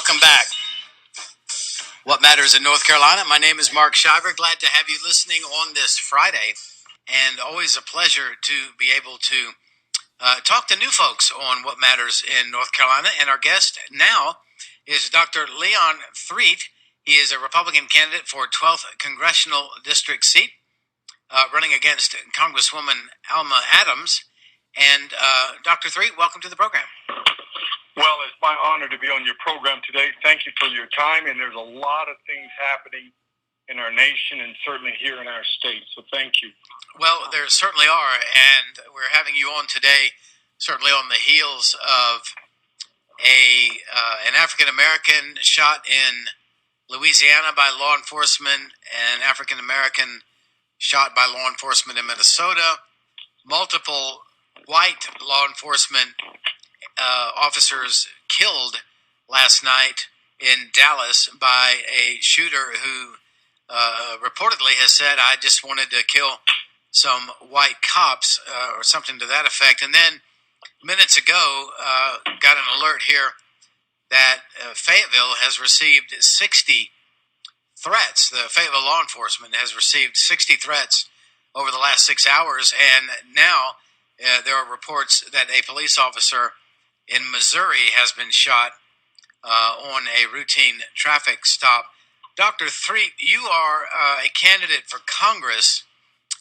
welcome back. What Matters in North Carolina? My name is Mark Shiver. Glad to have you listening on this Friday, and always a pleasure to be able to talk to new folks on what matters in North Carolina. And our guest now is Dr. Leon Threatt. He is a Republican candidate for 12th Congressional District seat, running against Congresswoman Alma Adams. And Dr. Threatt, welcome to the program. Well, it's my honor to be on your program today. Thank you for your time. And there's a lot of things happening in our nation and certainly here in our state. So thank you. Well, there certainly are. And we're having you on today, certainly on the heels of an African-American shot in Louisiana by law enforcement, an African-American shot by law enforcement in Minnesota, multiple white law enforcement officers killed last night in Dallas by a shooter who reportedly has said, "I just wanted to kill some white cops," or something to that effect. And then minutes ago, got an alert here that Fayetteville has received 60 threats. The Fayetteville law enforcement has received 60 threats over the last 6 hours, and now there are reports that a police officer in Missouri has been shot on a routine traffic stop. Dr. Threatt, you are a candidate for Congress.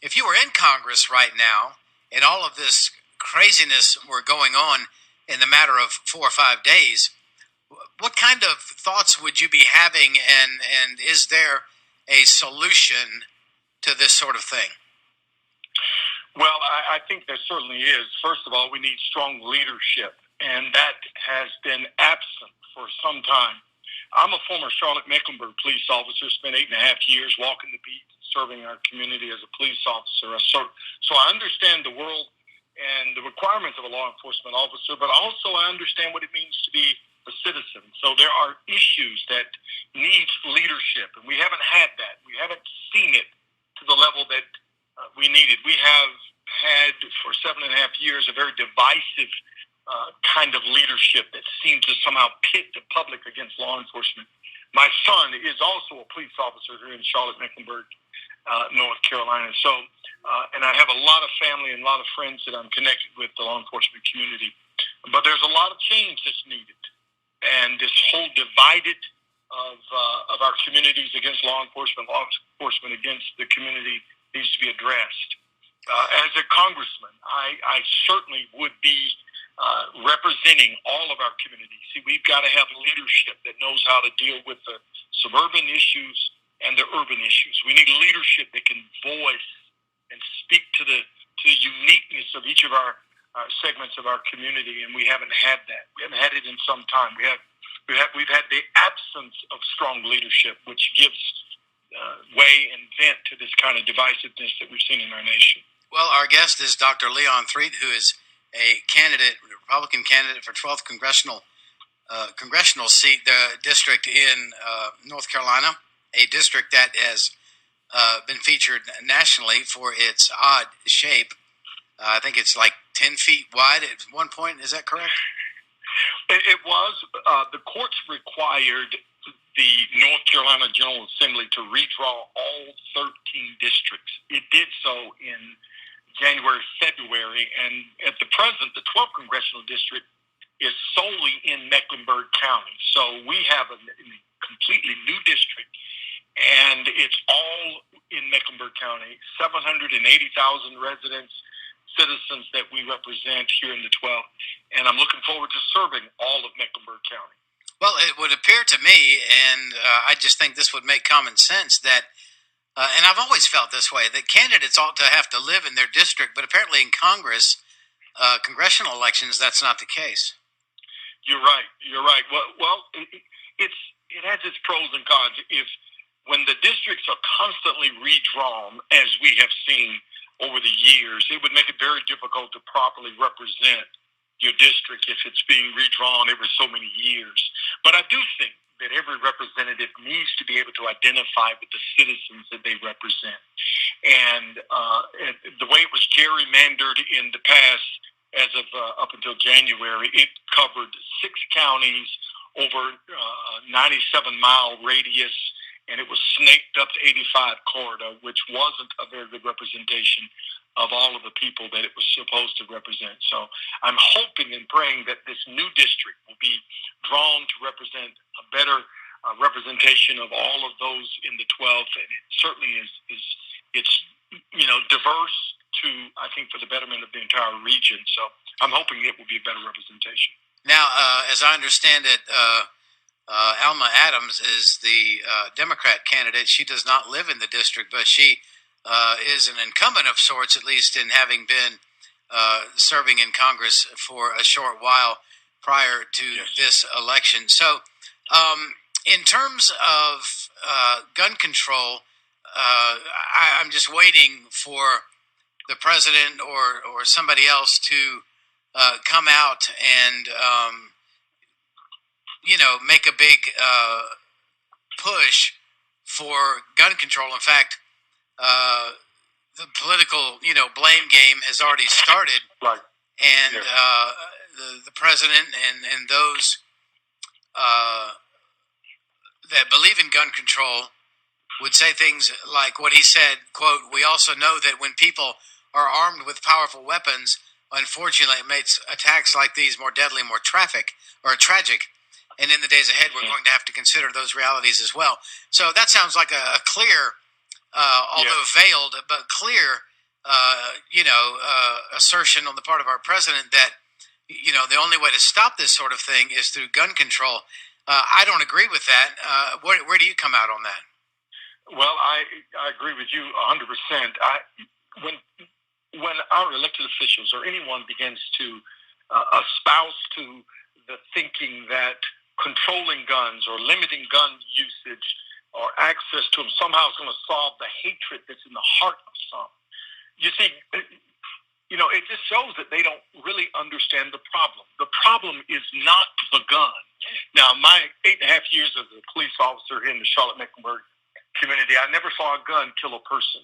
If you were in Congress right now and all of this craziness were going on in the matter of 4 or 5 days, what kind of thoughts would you be having, and is there a solution to this sort of thing? Well, I think there certainly is. First of all, we need strong leadership, and that has been absent for some time. I'm a former Charlotte-Mecklenburg police officer, spent 8.5 years walking the beat, serving our community as a police officer. So I understand the world and the requirements of a law enforcement officer, but also I understand what it means to be a citizen. So there are issues that need leadership, and we haven't had that. We haven't seen it to the level that we needed. We have had for 7.5 years a very divisive kind of leadership that seems to somehow pit the public against law enforcement. My son is also a police officer here in Charlotte-Mecklenburg, North Carolina. So, and I have a lot of family and a lot of friends that I'm connected with the law enforcement community. But there's a lot of change that's needed. And this whole divided of our communities against law enforcement against the community needs to be addressed. As a congressman, I certainly would be representing all of our communities. See, we've got to have leadership that knows how to deal with the suburban issues and the urban issues. We need leadership that can voice and speak to the uniqueness of each of our segments of our community, and we haven't had that. We haven't had it in some time. We've had the absence of strong leadership, which gives way and vent to this kind of divisiveness that we've seen in our nation. Well, our guest is Dr. Leon Threatt, who is a Republican candidate for 12th congressional seat, the district in North Carolina, a district that has been featured nationally for its odd shape. I think it's like 10 feet wide at one point. Is that correct? It was. The courts required the North Carolina General Assembly to redraw all 13 districts. It did so in January, February, and at the present, the 12th Congressional District is solely in Mecklenburg County. So we have a completely new district, and it's all in Mecklenburg County, 780,000 residents, citizens that we represent here in the 12th, and I'm looking forward to serving all of Mecklenburg County. Well, it would appear to me, and I just think this would make common sense, that and I've always felt this way, that candidates ought to have to live in their district, but apparently in Congress, congressional elections, that's not the case. You're right. Well, it has its pros and cons. When the districts are constantly redrawn, as we have seen over the years, it would make it very difficult to properly represent your district if it's being redrawn every so many years. But I do think that every representative needs to be able to identify with the citizens that they represent. And the way it was gerrymandered in the past, as of up until January, it covered 6 counties over a 97-mile radius, and it was snaked up to 85 corridor, which wasn't a very good representation of all of the people that it was supposed to represent. So I'm hoping and praying that this new district will be drawn to represent a better representation of all of those in the 12th, and it certainly it's diverse to, I think, for the betterment of the entire region. So I'm hoping it will be a better representation. Now, as I understand it, Alma Adams is the Democrat candidate. She does not live in the district, but she is an incumbent of sorts, at least in having been serving in Congress for a short while prior to this election. So, in terms of gun control, I'm just waiting for the president or somebody else to come out and make a big push for gun control. In fact, the political blame game has already started, right? And the president and those that believe in gun control would say things like what he said, quote, "We also know that when people are armed with powerful weapons, unfortunately it makes attacks like these more deadly, more tragic. And in the days ahead, we're going to have to consider those realities as well." So that sounds like a clear, although veiled, but clear, assertion on the part of our president that, the only way to stop this sort of thing is through gun control. I don't agree with that. Where do you come out on that? Well, I agree with you 100%. When our elected officials or anyone begins to espouse to the thinking that controlling guns or limiting gun usage or access to them somehow is going to solve the hatred that's in the heart of some, you see, it just shows that they don't really understand the problem. The problem is not the gun. Now, my 8.5 years as a police officer here in the Charlotte-Mecklenburg community, I never saw a gun kill a person.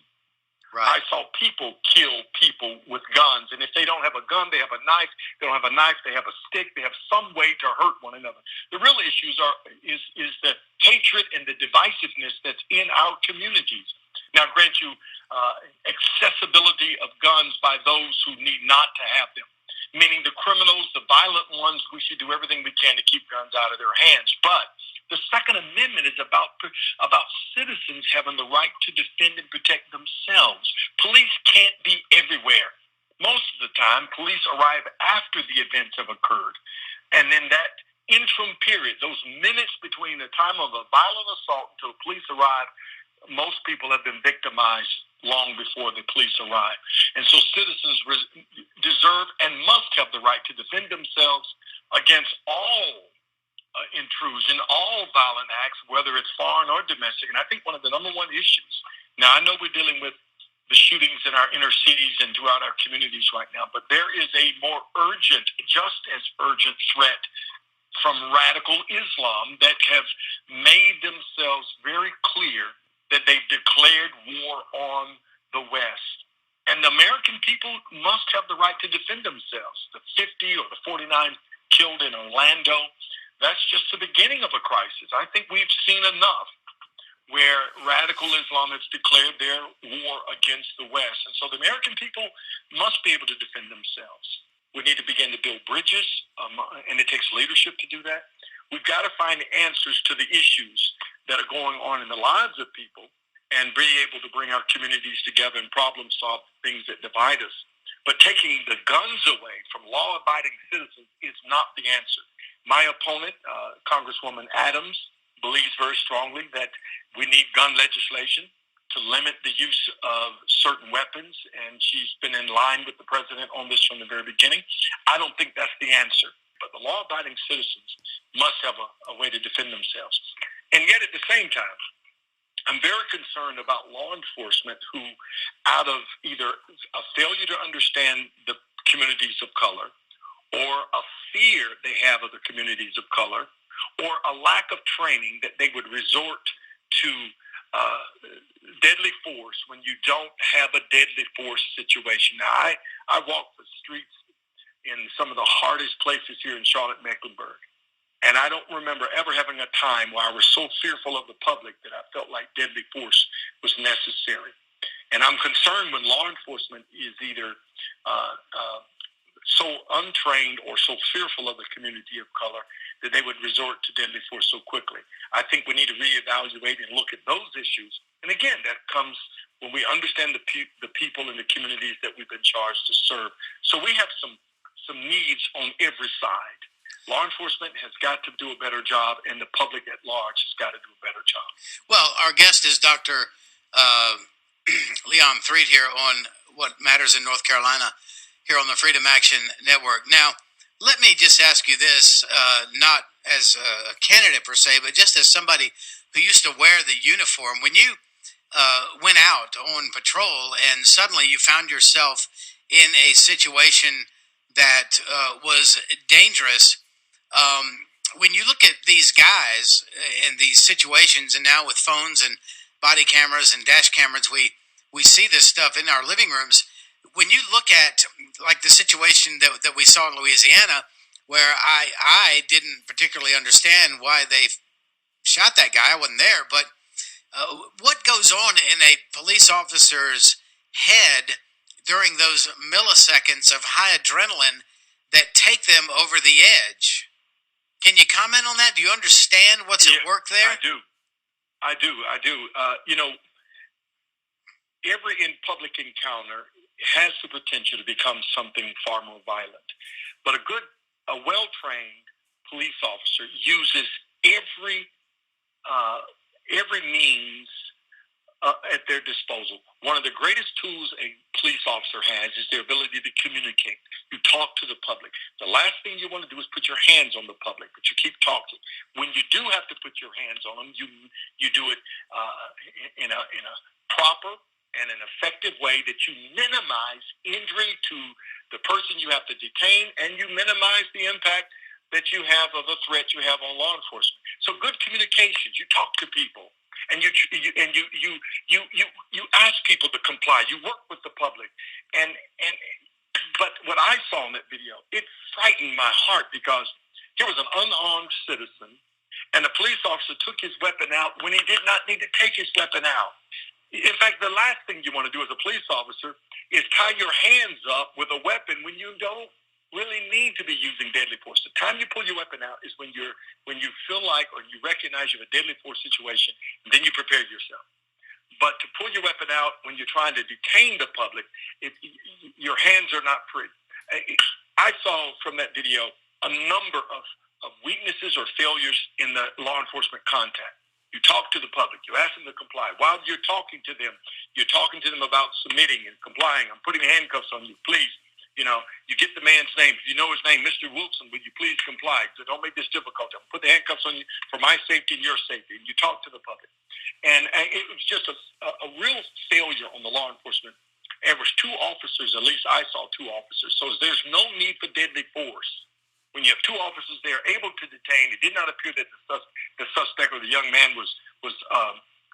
Right. I saw people kill people with guns, and if they don't have a gun, they have a knife. They don't have a knife, they have a stick. They have some way to hurt one another. The real issues is the hatred and the divisiveness that's in our communities. Now, grant you accessibility of guns by those who need not to have them, meaning the criminals, the violent ones. We should do everything we can to keep guns out of their hands. But the Second Amendment is about citizens having the right to defend and protect themselves. Police can't be everywhere. Most of the time, police arrive after the events have occurred. And then that interim period, those minutes between the time of a violent assault until police arrive, most people have been victimized long before the police arrive. And so citizens deserve and must have the right to defend themselves against all intrusion, all violent acts, whether it's foreign or domestic. And I think one of the number one issues, now I know we're dealing with the shootings in our inner cities and throughout our communities right now, but there is a more urgent, just as urgent threat from radical Islam that have made themselves very clear that they've declared war on the West. And the American people must have the right to defend themselves. The 50 or the 49 killed in Orlando, that's just the beginning of a crisis. I think we've seen enough where radical Islam has declared their war against the West. And so the American people must be able to defend themselves. We need to begin to build bridges, and it takes leadership to do that. We've got to find answers to the issues that are going on in the lives of people and be able to bring our communities together and problem solve things that divide us. But taking the guns away from law-abiding citizens is not the answer. My opponent, Congresswoman Adams, believes very strongly that we need gun legislation to limit the use of certain weapons, and she's been in line with the president on this from the very beginning. I don't think that's the answer, but the law-abiding citizens must have a way to defend themselves. And yet at the same time, I'm very concerned about law enforcement who, out of either a failure to understand the communities of color or a fear they have of the communities of color or a lack of training, that they would resort to deadly force when you don't have a deadly force situation. Now, I walk the streets in some of the hardest places here in Charlotte-Mecklenburg, And I don't remember ever having a time where I was so fearful of the public that I felt like deadly force was necessary. And I'm concerned when law enforcement is either so untrained or so fearful of the community of color that they would resort to deadly force so quickly. I think we need to reevaluate and look at those issues. And again, that comes when we understand the people in the communities that we've been charged to serve. So we have some needs on every side. Law enforcement has got to do a better job, and the public at large has got to do a better job. Well, our guest is Dr. Leon Threatt here on What Matters in North Carolina here on the Freedom Action Network. Now, let me just ask you this, not as a candidate per se, but just as somebody who used to wear the uniform. When you went out on patrol and suddenly you found yourself in a situation that was dangerous, when you look at these guys in these situations, and now with phones and body cameras and dash cameras, we see this stuff in our living rooms. When you look at like the situation that we saw in Louisiana, where I didn't particularly understand why they shot that guy, I wasn't there, but what goes on in a police officer's head during those milliseconds of high adrenaline that take them over the edge? Can you comment on that? Do you understand what's at work there? I do. Every public encounter has the potential to become something far more violent. But a well-trained police officer uses every means at their disposal. One of the greatest tools a police officer has is their ability to communicate. You talk to the public. The last thing you want to do is put your hands on the public, but you keep talking. When you do have to put your hands on them, you do it in a proper and an effective way that you minimize injury to the person you have to detain, and you minimize the impact that you have of the threat you have on law enforcement. So good communications. You talk to people, and you ask people to comply. You work with the public, but what I saw in that video, it frightened my heart, because here was an unarmed citizen, and the police officer took his weapon out when he did not need to take his weapon out. In fact, the last thing you want to do as a police officer is tie your hands up with a weapon when you don't really need to be using deadly force. The time you pull your weapon out is when you feel like, or you recognize you're in a deadly force situation, and then you prepare yourself. But to pull your weapon out when you're trying to detain the public, your hands are not free. I saw from that video a number of weaknesses or failures in the law enforcement contact. You talk to the public. You ask them to comply. While you're talking to them about submitting and complying. I'm putting handcuffs on you. Please, you get the man's name. If you know his name, Mr. Wilson, would you please comply? So don't make this difficult. I'm put the handcuffs on you for my safety and your safety. And you talk to the public. And it was just a real failure on the law enforcement. There was two officers, at least I saw two officers. So there's no need for deadly force. When you have two officers there able to detain, it did not appear that the suspect or the young man was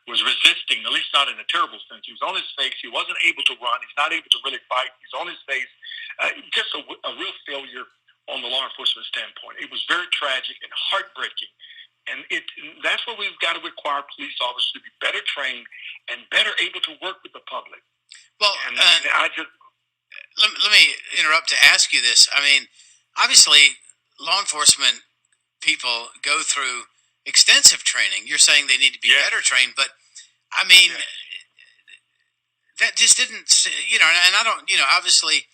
resisting, at least not in a terrible sense. He was on his face. He wasn't able to run. He's not able to really fight. He's on his face. Just a real failure on the law enforcement standpoint. It was very tragic and heartbreaking. And that's what we've got to require police officers to be better trained and better able to work with the public. Well, let me interrupt to ask you this. I mean, obviously, law enforcement people go through extensive training. You're saying they need to be better trained, but I mean, that just didn't, and I don't, obviously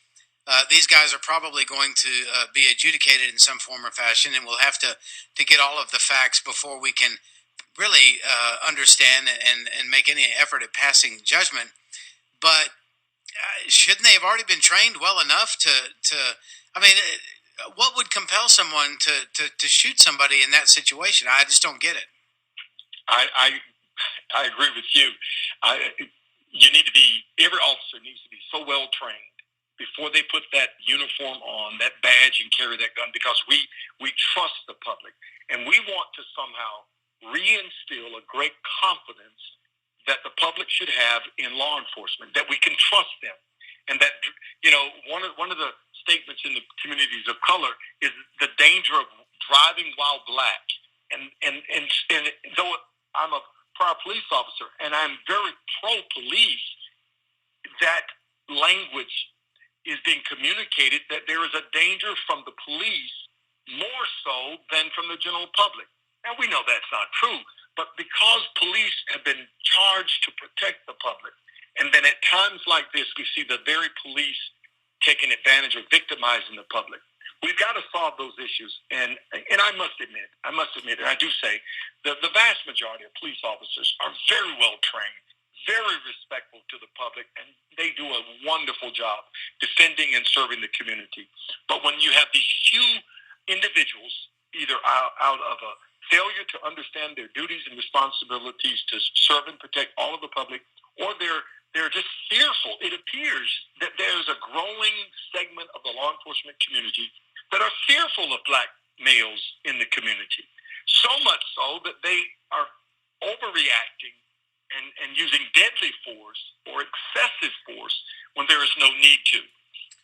these guys are probably going to be adjudicated in some form or fashion, and we'll have to get all of the facts before we can really understand and make any effort at passing judgment. But shouldn't they have already been trained well enough to I mean, what would compel someone to shoot somebody in that situation? I just don't get it. I agree with you. Every officer needs to be so well trained before they put that uniform on, that badge, and carry that gun, because we trust the public, and we want to somehow reinstill a great confidence that the public should have in law enforcement, that we can trust them. And that, one of the statements in the communities of color is the danger of driving while black. And though I'm a prior police officer and I'm very pro-police, that language is being communicated that there is a danger from the police more so than from the general public. Now, we know that's not true, but because police have been charged to protect the public, and then at times like this, we see the very police taking advantage or victimizing the public. We've got to solve those issues. And I must admit, and I do say, the vast majority of police officers are very well trained, very respectful to the public, and they do a wonderful job defending and serving the community. But when you have these few individuals, either out of a failure to understand their duties and responsibilities to serve and protect all of the public, or they're just fearful. It appears that there's a growing segment of the law enforcement community that are fearful of black males in the community. So much so that they are overreacting and using deadly force or excessive force when there is no need to.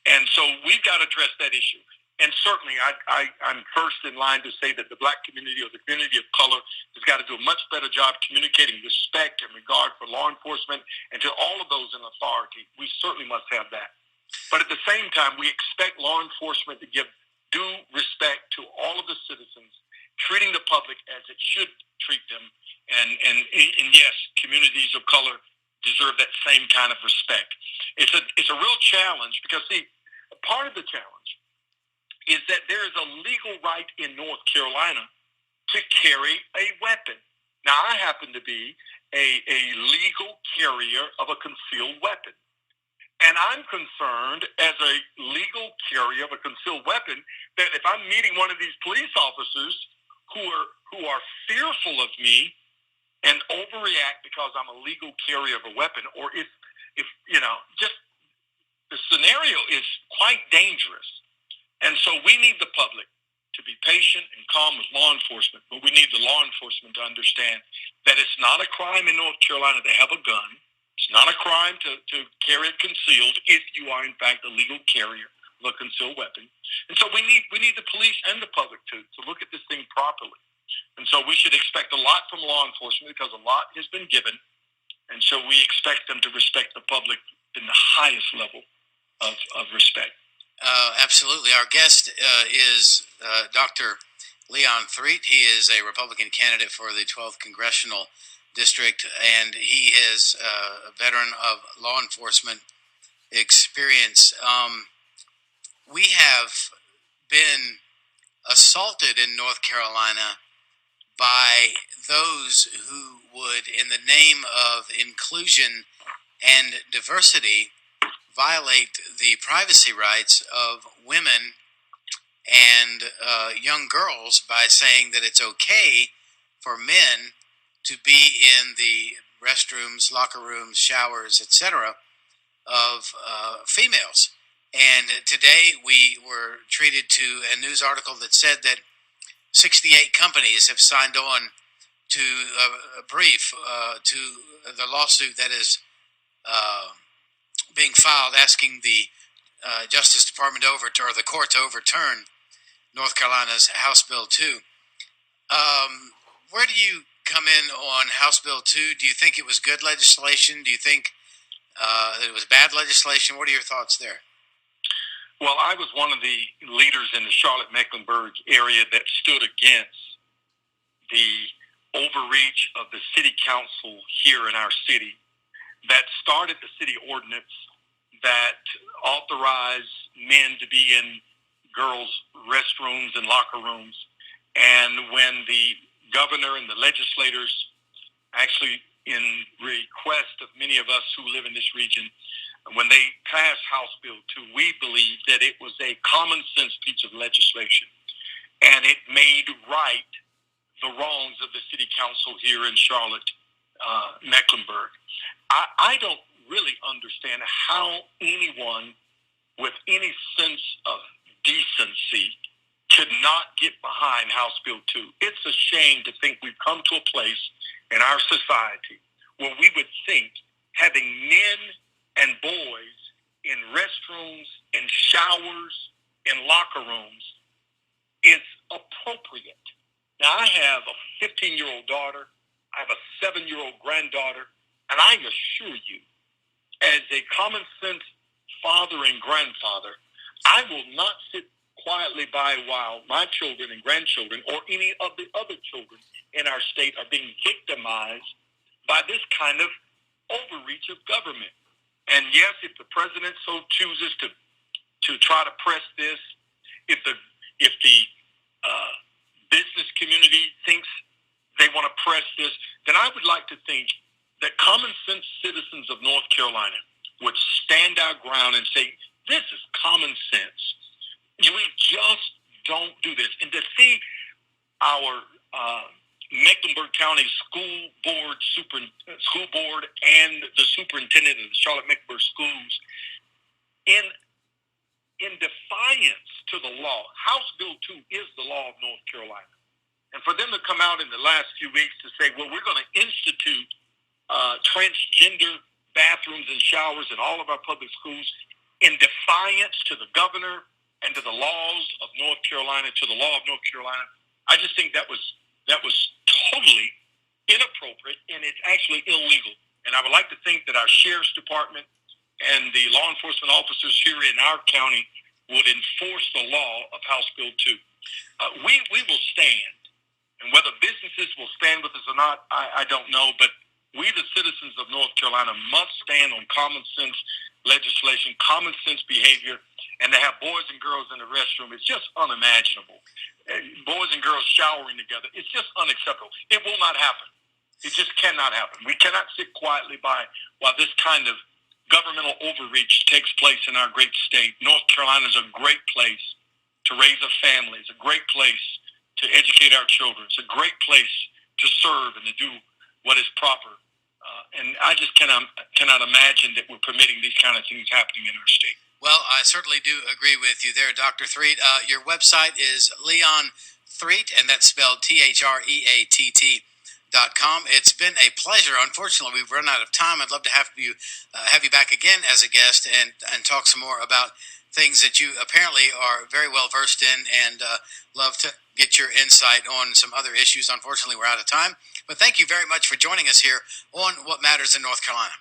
And so we've got to address that issue. And certainly I'm first in line to say that the black community or the community of color has got to do a much better job communicating respect and regard for law enforcement and to all of those in authority. We certainly must have that. But at the same time, we expect law enforcement to give due respect to all of the citizens, treating the public as it should treat them. And yes, communities of color deserve that same kind of respect. It's a real challenge because, see, part of the challenge is that there is a legal right in North Carolina to carry a weapon. Now, I happen to be a legal carrier of a concealed weapon. And I'm concerned as a legal carrier of a concealed weapon that if I'm meeting one of these police officers who are fearful of me and overreact because I'm a legal carrier of a weapon, or if just the scenario is quite dangerous. And so we need the public to be patient and calm with law enforcement, but we need the law enforcement to understand that it's not a crime in North Carolina to have a gun. It's not a crime to carry it concealed if you are, in fact, a legal carrier of a concealed weapon. And so we need the police and the public to look at this thing properly. And so we should expect a lot from law enforcement because a lot has been given. And so we expect them to respect the public in the highest level of respect. Absolutely. Our guest is Dr. Leon Threatt. He is a Republican candidate for the 12th Congressional District, and he is a veteran of law enforcement experience. We have been assaulted in North Carolina by those who would, in the name of inclusion and diversity, violate the privacy rights of women and young girls by saying that it's okay for men to be in the restrooms, locker rooms, showers, etc. of females. And today we were treated to a news article that said that 68 companies have signed on to a brief to the lawsuit that is being filed asking the Justice Department or the court to overturn North Carolina's House Bill 2. Where do you come in on House Bill 2? Do you think it was good legislation? Do you think that it was bad legislation? What are your thoughts there? Well, I was one of the leaders in the Charlotte-Mecklenburg area that stood against the overreach of the city council here in our city that started the city ordinance that authorized men to be in girls' restrooms and locker rooms. And when the governor and the legislators, actually in request of many of us who live in this region, when they passed House Bill 2, we believed that it was a common sense piece of legislation. And it made right the wrongs of the city council here in Charlotte, Mecklenburg. I don't really understand how anyone with any sense of decency could not get behind House Bill 2. It's a shame to think we've come to a place in our society where we would think having men and boys in restrooms, in showers, in locker rooms is appropriate. Now, I have a 15-year-old daughter. I have a 7-year-old granddaughter. And I assure you, as a common sense father and grandfather, I will not sit quietly by while my children and grandchildren or any of the other children in our state are being victimized by this kind of overreach of government. And yes, if the president so chooses to try to press this, if the business community thinks they want to press this, then I would like to think that common sense citizens of North Carolina would stand our ground and say, this is common sense. We just don't do this. And to see our Mecklenburg County School Board and the superintendent of the Charlotte Mecklenburg schools in defiance to the law. House Bill 2 is the law of North Carolina. And for them to come out in the last few weeks to say, well, we're going to institute transgender bathrooms and showers in all of our public schools in defiance to the governor and to the laws of North Carolina, to the law of North Carolina, I just think that was totally inappropriate, and it's actually illegal. And I would like to think that our sheriff's department and the law enforcement officers here in our county would enforce the law of House Bill 2. We will stand. And whether businesses will stand with us or not, I don't know. But we, the citizens of North Carolina, must stand on common sense legislation, common sense behavior. And to have boys and girls in the restroom, it's just unimaginable. Boys and girls showering together, it's just unacceptable. It will not happen. It just cannot happen. We cannot sit quietly by while this kind of governmental overreach takes place in our great state. North Carolina is a great place to raise a family. It's a great place to educate our children. It's a great place to serve and to do what is proper. And I just cannot imagine that we're permitting these kind of things happening in our state. Well, I certainly do agree with you there, Dr. Threatt. Your website is Leon Threatt, and that's spelled THREATT.com. It's been a pleasure. Unfortunately, we've run out of time. I'd love to have you back again as a guest and talk some more about things that you apparently are very well versed in, and love to get your insight on some other issues. Unfortunately, we're out of time. But thank you very much for joining us here on What Matters in North Carolina.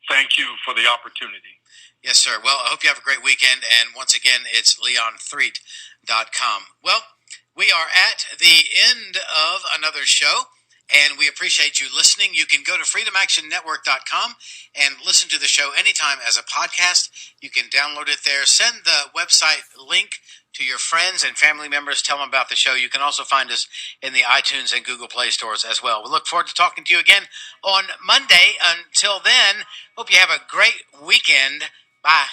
Thank you for the opportunity. Yes, sir. Well, I hope you have a great weekend. And once again, it's LeonThreatt.com. Well, we are at the end of another show, and we appreciate you listening. You can go to freedomactionnetwork.com and listen to the show anytime as a podcast. You can download it there. Send the website link to your friends and family members. Tell them about the show. You can also find us in the iTunes and Google Play stores as well. We look forward to talking to you again on Monday. Until then, hope you have a great weekend. Bye.